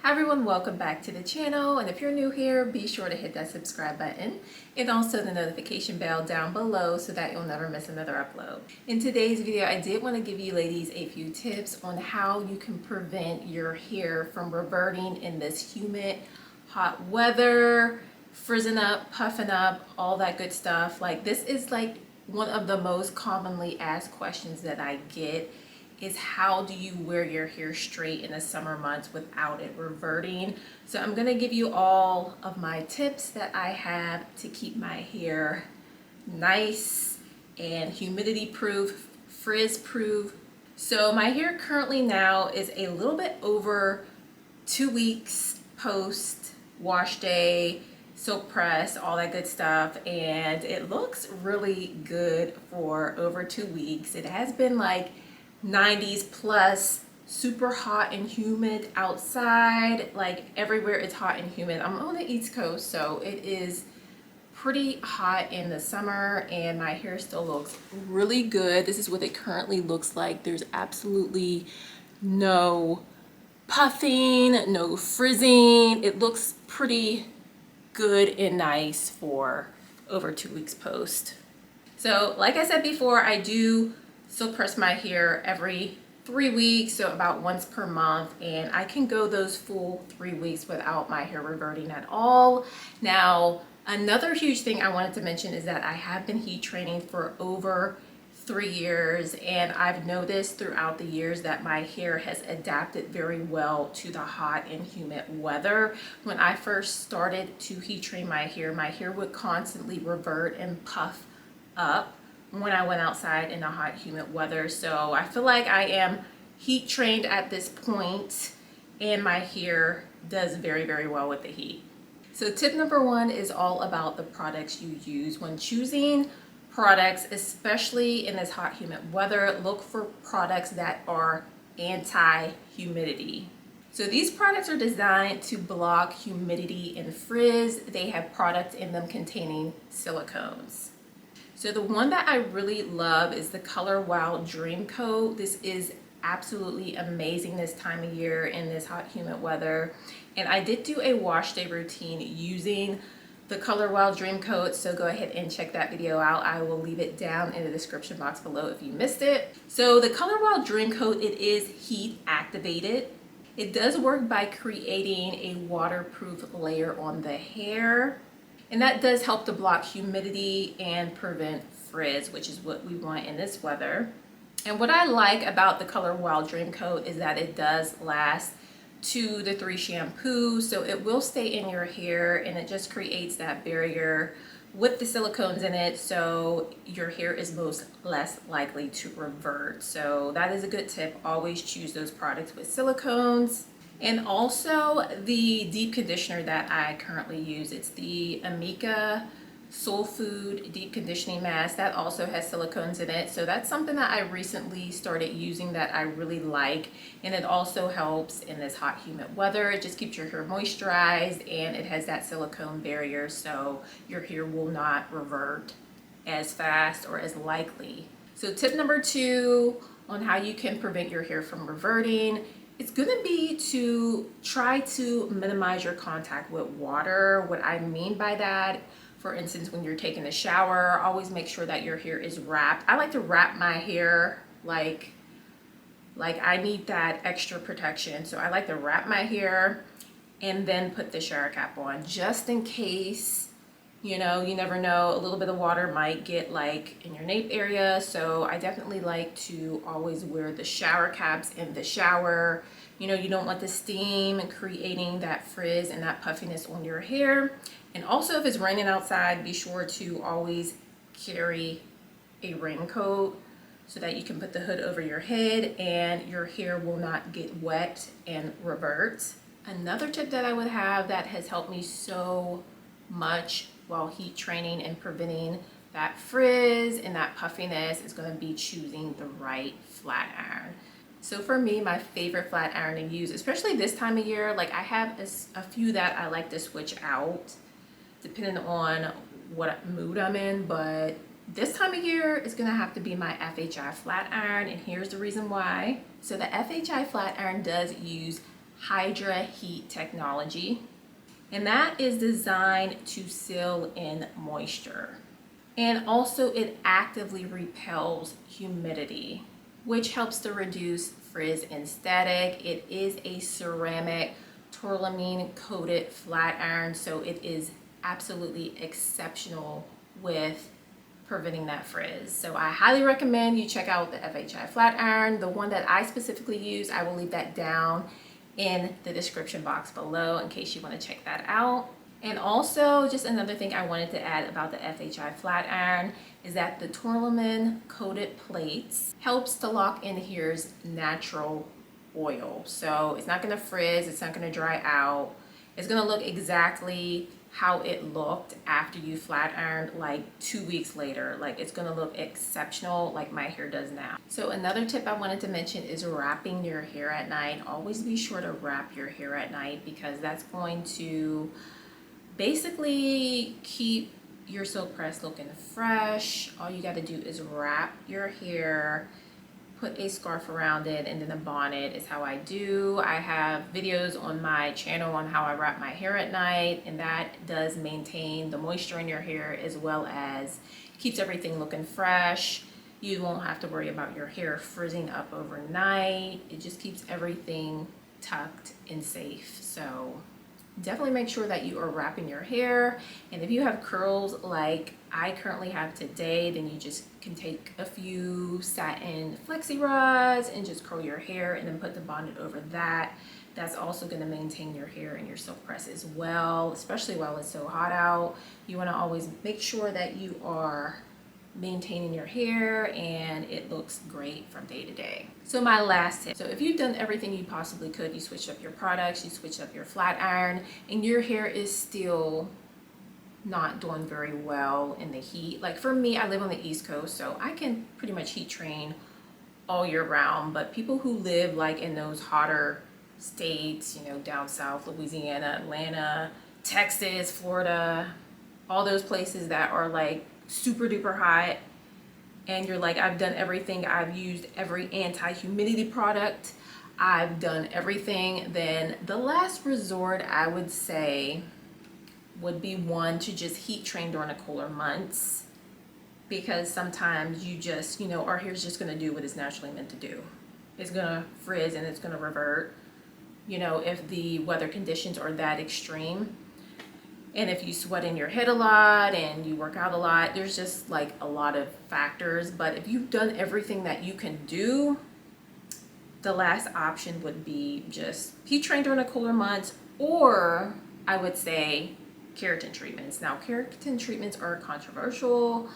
Hi everyone, welcome back to the channel, and if you're new here, be sure to hit that subscribe button and also the notification bell down below so that you'll never miss another upload. In today's video, I did want to give you ladies a few tips on how you can prevent your hair from reverting in this humid, hot weather, frizzing up, puffing up, all that good stuff. Like, this is like one of the most commonly asked questions that I get is how do you wear your hair straight in the summer months without it reverting. So I'm going to give you all of my tips that I have to keep my hair nice and humidity proof, frizz proof. So my hair currently now is a little bit over 2 weeks post wash day, soak press, all that good stuff, and it looks really good for over 2 weeks. It has been like 90s plus, super hot and humid outside. Like, everywhere it's hot and humid. I'm on the East Coast, so it is pretty hot in the summer, and my hair still looks really good. This is what it currently looks like. There's absolutely no puffing, no frizzing. It looks pretty good and nice for over 2 weeks post. So like I said before, I do silk press my hair every 3 weeks, so about once per month, and I can go those full 3 weeks without my hair reverting at all. Now, another huge thing I wanted to mention is that I have been heat training for over 3 years, and I've noticed throughout the years that my hair has adapted very well to the hot and humid weather. When I first started to heat train my hair would constantly revert and puff up when I went outside in the hot, humid weather. So I feel like I am heat trained at this point, and my hair does very, very well with the heat. So tip number one is all about the products you use. When choosing products, especially in this hot, humid weather, look for products that are anti-humidity. So these products are designed to block humidity and frizz. They have products in them containing silicones. So the one that I really love is the Color Wow Dream Coat. This is absolutely amazing this time of year in this hot, humid weather. And I did do a wash day routine using the Color Wow Dream Coat, so go ahead and check that video out. I will leave it down in the description box below if you missed it. So the Color Wow Dream Coat, it is heat activated. It does work by creating a waterproof layer on the hair, and that does help to block humidity and prevent frizz, which is what we want in this weather. And what I like about the Color Wow Dream Coat is that it does last 2 to 3 shampoos, so it will stay in your hair, and it just creates that barrier with the silicones in it, so your hair is less likely to revert. So that is a good tip. Always choose those products with silicones. And also the deep conditioner that I currently use, it's the Amika Soul Food Deep Conditioning Mask. That also has silicones in it, so that's something that I recently started using that I really like, and it also helps in this hot, humid weather. It just keeps your hair moisturized, and it has that silicone barrier, so your hair will not revert as fast or as likely. So tip number 2 on how you can prevent your hair from reverting, it's gonna be to try to minimize your contact with water. What I mean by that, for instance, when you're taking a shower, always make sure that your hair is wrapped. I like to wrap my hair like I need that extra protection. So I like to wrap my hair and then put the shower cap on, just in case, you know, you never know, a little bit of water might get like in your nape area. So I definitely like to always wear the shower caps in the shower. You know, you don't want the steam creating that frizz and that puffiness on your hair. And also, if it's raining outside, be sure to always carry a raincoat so that you can put the hood over your head and your hair will not get wet and revert. Another tip that I would have that has helped me so much while heat training and preventing that frizz and that puffiness is going to be choosing the right flat iron. So for me, my favorite flat iron to use, especially this time of year, like I have a few that I like to switch out depending on what mood I'm in, but this time of year is gonna have to be my FHI flat iron, and here's the reason why. So the FHI flat iron does use Hydra Heat technology, and that is designed to seal in moisture. And also it actively repels humidity, which helps to reduce frizz and static. It is a ceramic tourmaline coated flat iron, so it is absolutely exceptional with preventing that frizz. So I highly recommend you check out the FHI flat iron. The one that I specifically use, I will leave that down in the description box below in case you want to check that out. And also, just another thing I wanted to add about the FHI flat iron is that the tourmaline coated plates helps to lock in here's natural oil. So it's not going to frizz, it's not going to dry out. It's going to look exactly how it looked after you flat ironed like 2 weeks later. Like, it's going to look exceptional like my hair does now. So another tip I wanted to mention is wrapping your hair at night. Always be sure to wrap your hair at night because that's going to basically keep your silk press looking fresh. All you got to do is wrap your hair, put a scarf around it, and then a bonnet is how I do. I have videos on my channel on how I wrap my hair at night, and that does maintain the moisture in your hair as well as keeps everything looking fresh. You won't have to worry about your hair frizzing up overnight. It just keeps everything tucked and safe. So definitely make sure that you are wrapping your hair. And if you have curls like I currently have today, then you just can take a few satin flexi rods and just curl your hair and then put the bonnet over that. That's also going to maintain your hair and your silk press as well, especially while it's so hot out. You want to always make sure that you are maintaining your hair and it looks great from day to day. So my last tip, so if you've done everything you possibly could, you switched up your products, you switched up your flat iron, and your hair is still not doing very well in the heat. Like for me, I live on the East Coast, so I can pretty much heat train all year round, but people who live like in those hotter states, you know, down south, Louisiana, Atlanta, Texas, Florida, all those places that are like super duper hot, and you're like, I've done everything, I've used every anti-humidity product, I've done everything, then the last resort I would say would be one to just heat train during the cooler months, because sometimes you just, you know, our hair's just going to do what it's naturally meant to do. It's going to frizz and it's going to revert, you know, if the weather conditions are that extreme. And if you sweat in your head a lot and you work out a lot, there's just like a lot of factors. But if you've done everything that you can do, the last option would be just heat train during the cooler months, or I would say keratin treatments. Now, keratin treatments are controversial.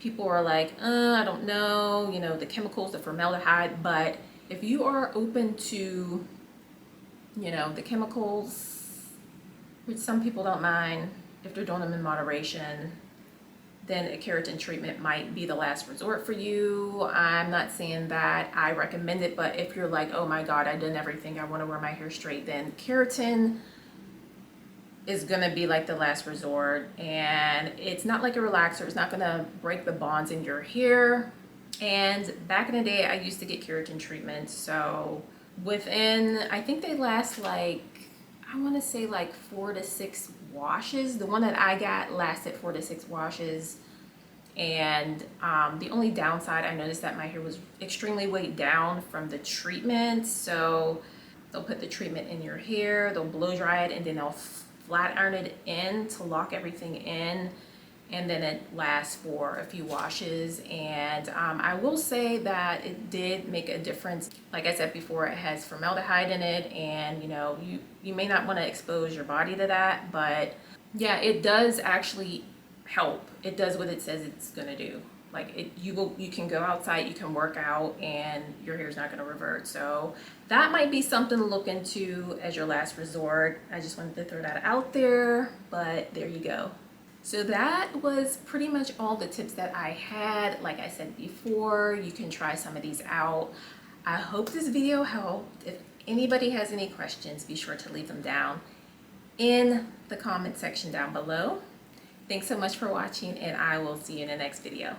People are like, I don't know, you know, the chemicals, the formaldehyde. But if you are open to, you know, the chemicals, which some people don't mind if they're doing them in moderation, then a keratin treatment might be the last resort for you. I'm not saying that I recommend it, but if you're like, oh my God, I've done everything, I want to wear my hair straight, then keratin is gonna be like the last resort. And it's not like a relaxer, it's not gonna break the bonds in your hair. And back in the day, I used to get keratin treatments, so within, I think they last like, I want to say like 4 to 6 washes. The one that I got lasted 4 to 6 washes. And the only downside, I noticed that my hair was extremely weighed down from the treatment. So they'll put the treatment in your hair, they'll blow dry it, and then they'll flat iron it in to lock everything in. And then it lasts for a few washes. And I will say that it did make a difference. Like I said before, it has formaldehyde in it, and you know, you may not want to expose your body to that, but yeah, it does actually help. It does what it says it's gonna do. Like you can go outside, you can work out, and your hair's not gonna revert. So that might be something to look into as your last resort. I just wanted to throw that out there, but there you go. So that was pretty much all the tips that I had. Like I said before, you can try some of these out. I hope this video helped. If anybody has any questions, be sure to leave them down in the comment section down below. Thanks so much for watching, and I will see you in the next video.